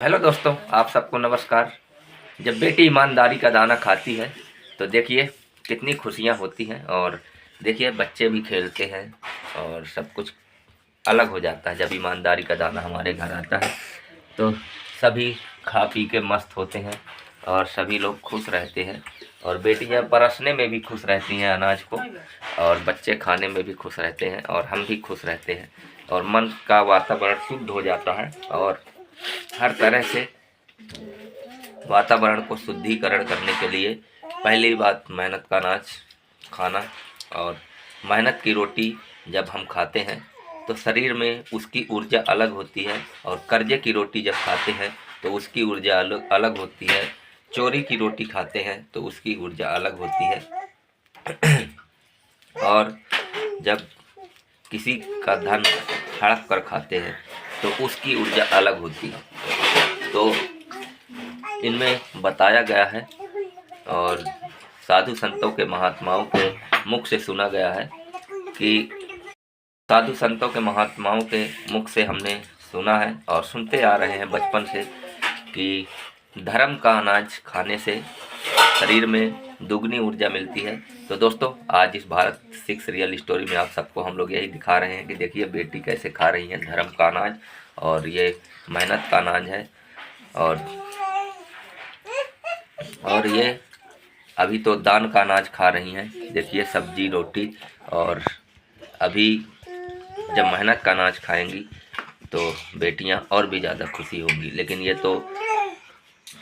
Hello दोस्तों, आप सबको नमस्कार। जब बेटी ईमानदारी का दाना खाती है तो देखिए कितनी खुशियाँ होती हैं। और देखिए बच्चे भी खेलते हैं और सब कुछ अलग हो जाता है। जब ईमानदारी का दाना हमारे घर आता है तो सभी खा पी के मस्त होते हैं और सभी लोग खुश रहते हैं। और बेटियां परसने में भी खुश रहती हैं अनाज को, और बच्चे खाने में भी खुश रहते हैं और हम भी खुश रहते हैं। और मन का वातावरण शुद्ध हो जाता है। और हर तरह से वातावरण को शुद्धिकरण करने के लिए पहली बात मेहनत का अनाज खाना। और मेहनत की रोटी जब हम खाते हैं तो शरीर में उसकी ऊर्जा अलग होती है, और कर्जे की रोटी जब खाते हैं तो उसकी ऊर्जा अलग अलग होती है। चोरी की रोटी खाते हैं तो उसकी ऊर्जा अलग होती है। और जब किसी का धन हड़प कर खाते हैं तो उसकी ऊर्जा अलग होती है। तो इनमें बताया गया है और साधु संतों के महात्माओं के मुख से सुना गया है कि साधु संतों के महात्माओं के मुख से हमने सुना है और सुनते आ रहे हैं बचपन से कि धर्म का अनाज खाने से शरीर में दुगनी ऊर्जा मिलती है। तो दोस्तों, आज इस भारत 6 रियल स्टोरी में आप सबको हम लोग यही दिखा रहे हैं कि देखिए बेटी कैसे खा रही है धर्म का अनाज, और ये मेहनत का अनाज है। और ये अभी तो दान का अनाज खा रही हैं, देखिए सब्जी रोटी। और अभी जब मेहनत का अनाज खाएंगी तो बेटियां और भी ज़्यादा खुशी होंगी। लेकिन ये तो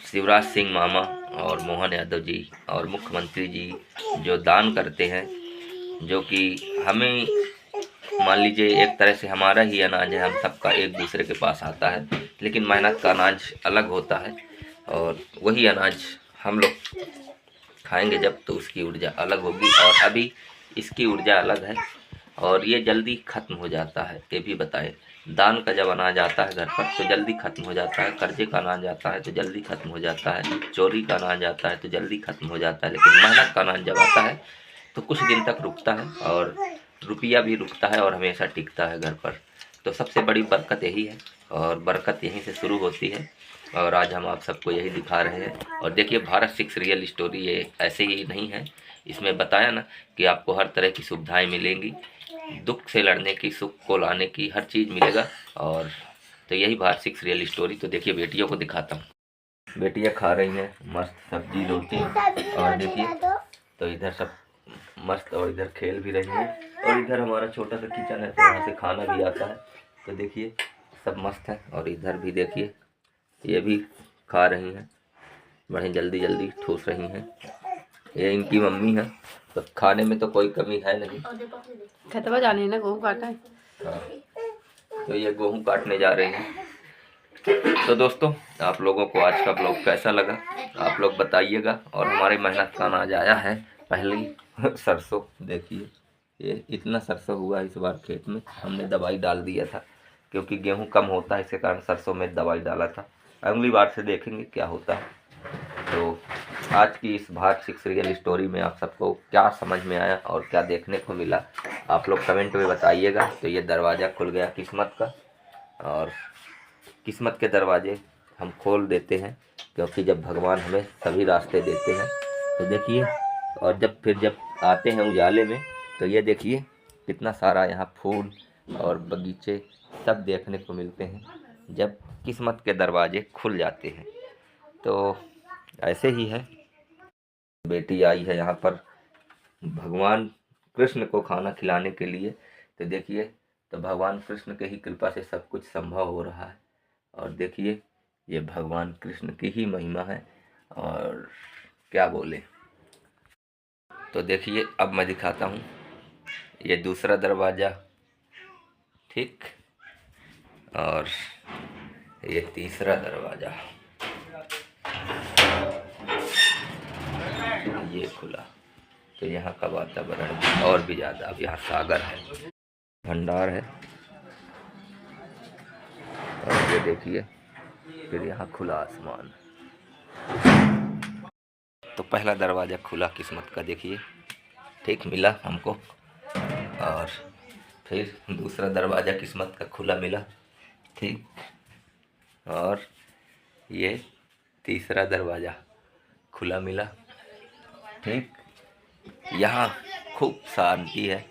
शिवराज सिंह मामा और मोहन यादव जी और मुख्यमंत्री जी जो दान करते हैं, जो कि हमें मान लीजिए एक तरह से हमारा ही अनाज है, हम सबका एक दूसरे के पास आता है, लेकिन मेहनत का अनाज अलग होता है। और वही अनाज हम लोग खाएंगे जब तो उसकी ऊर्जा अलग होगी। और अभी इसकी ऊर्जा अलग है और ये जल्दी ख़त्म हो जाता है। ये भी बताएं, दान का जब अनाज आता है घर पर तो जल्दी ख़त्म हो जाता है, कर्जे का अनाज आता है तो जल्दी ख़त्म हो जाता है, चोरी का अनाज आता है तो जल्दी ख़त्म हो जाता है। लेकिन मेहनत का अनाज जब आता है तो कुछ दिन तक रुकता है, और रुपया भी रुकता है और हमेशा टिकता है घर पर। तो सबसे बड़ी बरकत यही है और बरकत यहीं से शुरू होती है। और आज हम आप सबको यही दिखा रहे हैं। और देखिए भारत 6 रियल स्टोरी ये ऐसे ही नहीं है, इसमें बताया ना कि आपको हर तरह की सुविधाएं मिलेंगी, दुख से लड़ने की, सुख को लाने की, हर चीज़ मिलेगा। और तो यही भारत 6 रियल स्टोरी। तो देखिए बेटियों को दिखाता हूँ, बेटियाँ खा रही हैं मस्त सब्जी रोटी। और देखिए तो इधर सब मस्त, और इधर खेल भी रही हैं। और इधर हमारा छोटा सा किचन है तो वहाँ से खाना भी आता है। तो देखिए सब मस्त है। और इधर भी देखिए ये भी खा रही हैं, बड़े जल्दी जल्दी ठूस रही हैं। ये इनकी मम्मी है, तो खाने में तो कोई कमी है नहीं। खेतवा जाने ना गेहूँ काटा है। हाँ, तो ये गेहूँ काटने जा रहे हैं। तो दोस्तों, आप लोगों को आज का ब्लॉग कैसा लगा आप लोग बताइएगा। और हमारी मेहनत का अनाज आया है पहली सरसों। देखिए ये इतना सरसों हुआ इस बार खेत में, हमने दवाई डाल दिया था क्योंकि गेहूं कम होता है, इसके कारण सरसों में दवाई डाला था। अगली बार से देखेंगे क्या होता है। तो आज की इस भारत 6 रियल स्टोरी में आप सबको क्या समझ में आया और क्या देखने को मिला, आप लोग कमेंट में बताइएगा। तो ये दरवाज़ा खुल गया किस्मत का, और किस्मत के दरवाजे हम खोल देते हैं क्योंकि जब भगवान हमें सभी रास्ते देते हैं। तो देखिए, और जब आते हैं उजाले में तो ये देखिए कितना सारा यहाँ फूल और बगीचे सब देखने को मिलते हैं जब किस्मत के दरवाजे खुल जाते हैं। तो ऐसे ही है, बेटी आई है यहाँ पर भगवान कृष्ण को खाना खिलाने के लिए। तो देखिए, तो भगवान कृष्ण के ही कृपा से सब कुछ संभव हो रहा है। और देखिए ये भगवान कृष्ण की ही महिमा है, और क्या बोले। तो देखिए अब मैं दिखाता हूँ ये दूसरा दरवाज़ा, ठीक, और ये तीसरा दरवाज़ा ये खुला। तो यहाँ का वातावरण भी और भी ज़्यादा, अब यहाँ सागर है, भंडार है। और ये देखिए फिर यहाँ खुला आसमान। तो पहला दरवाज़ा खुला किस्मत का, देखिए ठीक मिला हमको। और फिर दूसरा दरवाज़ा किस्मत का खुला मिला, ठीक। और ये तीसरा दरवाज़ा खुला मिला। ठीक, यहाँ खूब शांति है।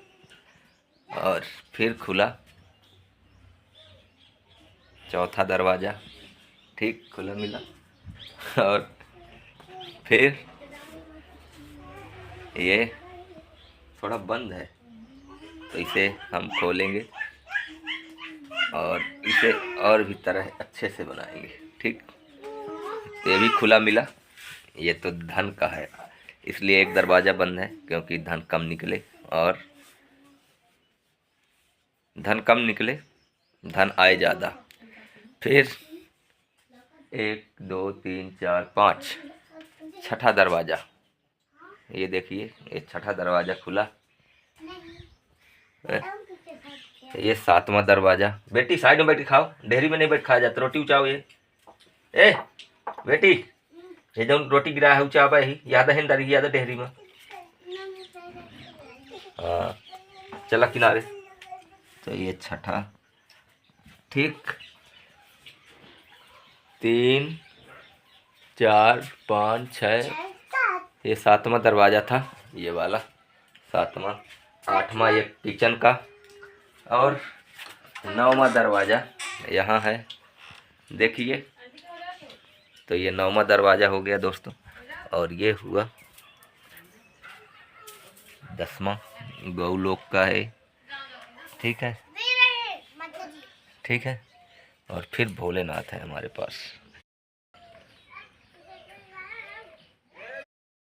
और फिर खुला चौथा दरवाज़ा, ठीक खुला मिला। और फिर ये थोड़ा बंद है तो इसे हम खोलेंगे और इसे और भी तरह अच्छे से बनाएंगे। ठीक, ये भी खुला मिला। ये तो धन का है, इसलिए एक दरवाज़ा बंद है क्योंकि धन कम निकले, और धन कम निकले धन आए ज़्यादा। फिर 1 2 3 4 5 छठा दरवाज़ा, ये देखिए ये छठा दरवाज़ा खुला। ये 7वां दरवाज़ा। बेटी साइड में बैठी खाओ, डेहरी में नहीं बैठ खाया जाता, रोटी उचाओ। ये ए बेटी, ये जो रोटी गिरा है उचावा ही, याद है डरी, याद डेहरी में। हाँ चला किनारे। तो ये छठा, ठीक 3 4 5 6, ये 7वां दरवाज़ा था, ये वाला 7वां। 8वां ये किचन का, और 9वां दरवाज़ा यहाँ है, देखिए। तो ये 9वां दरवाज़ा हो गया दोस्तों। और ये हुआ 10वां, गौलोक का है। ठीक है, ठीक है। और फिर भोलेनाथ है हमारे पास।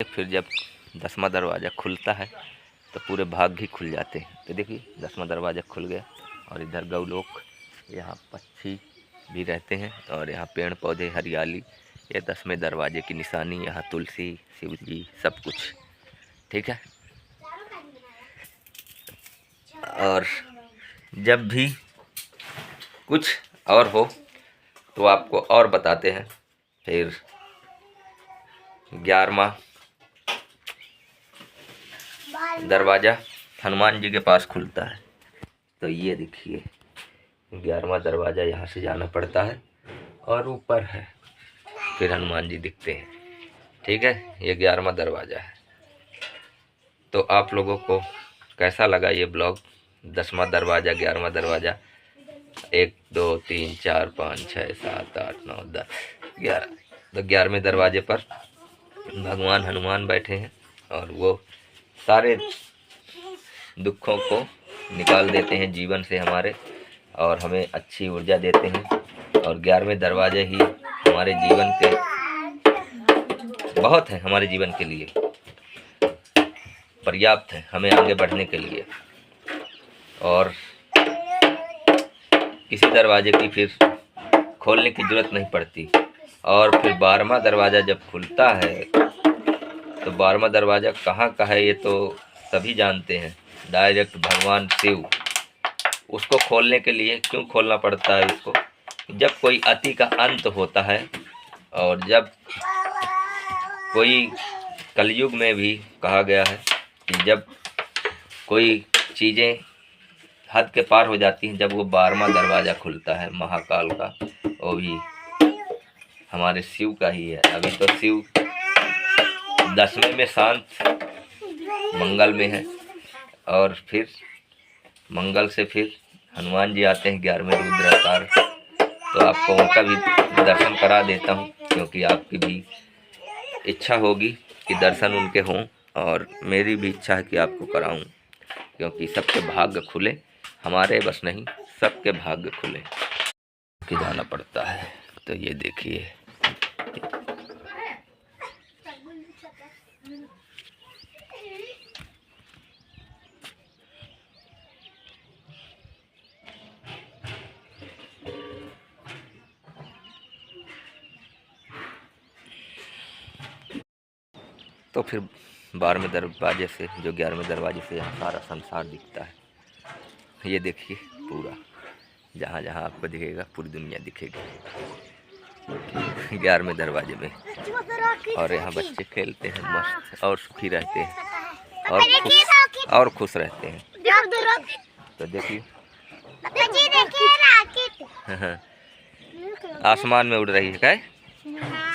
फिर जब 10वां दरवाज़ा खुलता है तो पूरे भाग ही खुल जाते हैं। तो देखिए 10वां दरवाज़ा खुल गया। और इधर गौलोक, यहाँ पक्षी भी रहते हैं और यहाँ पेड़ पौधे हरियाली। ये 10वें दरवाजे की निशानी, यहाँ तुलसी शिव जी सब कुछ। ठीक है। और जब भी कुछ और हो तो आपको और बताते हैं। फिर 11वां दरवाज़ा हनुमान जी के पास खुलता है। तो ये देखिए 11वां दरवाज़ा, यहाँ से जाना पड़ता है और ऊपर है, फिर हनुमान जी दिखते हैं। ठीक है, ये 11वां दरवाज़ा है। तो आप लोगों को कैसा लगा ये ब्लॉग? 10वां दरवाज़ा, 11वां दरवाज़ा, 1 2 3 4 5 6 7 8 9 10 11। तो 11वें दरवाजे पर भगवान हनुमान बैठे हैं और वो सारे दुखों को निकाल देते हैं जीवन से हमारे, और हमें अच्छी ऊर्जा देते हैं। और 11वें दरवाजे ही हमारे जीवन के बहुत है, हमारे जीवन के लिए पर्याप्त है, हमें आगे बढ़ने के लिए। और किसी दरवाजे की फिर खोलने की ज़रूरत नहीं पड़ती। और फिर 12वां दरवाज़ा जब खुलता है तो 12वां दरवाज़ा कहाँ का है ये तो सभी जानते हैं, डायरेक्ट भगवान शिव। उसको खोलने के लिए क्यों खोलना पड़ता है इसको? जब कोई अति का अंत होता है, और जब कोई कलयुग में भी कहा गया है कि जब कोई चीज़ें हद के पार हो जाती हैं, जब वो 12वां दरवाज़ा खुलता है महाकाल का, वो भी हमारे शिव का ही है। अभी तो शिव 10वें में शांत मंगल में है, और फिर मंगल से फिर हनुमान जी आते हैं 11वें रुद्राकार। तो आपको उनका भी दर्शन करा देता हूँ, क्योंकि आपकी भी इच्छा होगी कि दर्शन उनके हों, और मेरी भी इच्छा है कि आपको कराऊं, क्योंकि सबके भाग्य खुले, हमारे बस नहीं, सबके भाग्य खुले कि जाना पड़ता है। तो ये देखिए तो फिर 12वें दरवाजे से, जो 11वें दरवाजे से यहाँ सारा संसार दिखता है। ये देखिए पूरा, जहाँ जहाँ आपको दिखेगा पूरी दुनिया दिखेगी 11वें दरवाजे में। और यहाँ बच्चे खेलते हैं मस्त, और सुखी रहते हैं, और खुश रहते हैं। तो देखिए आसमान में उड़ रही है क्या? हाँ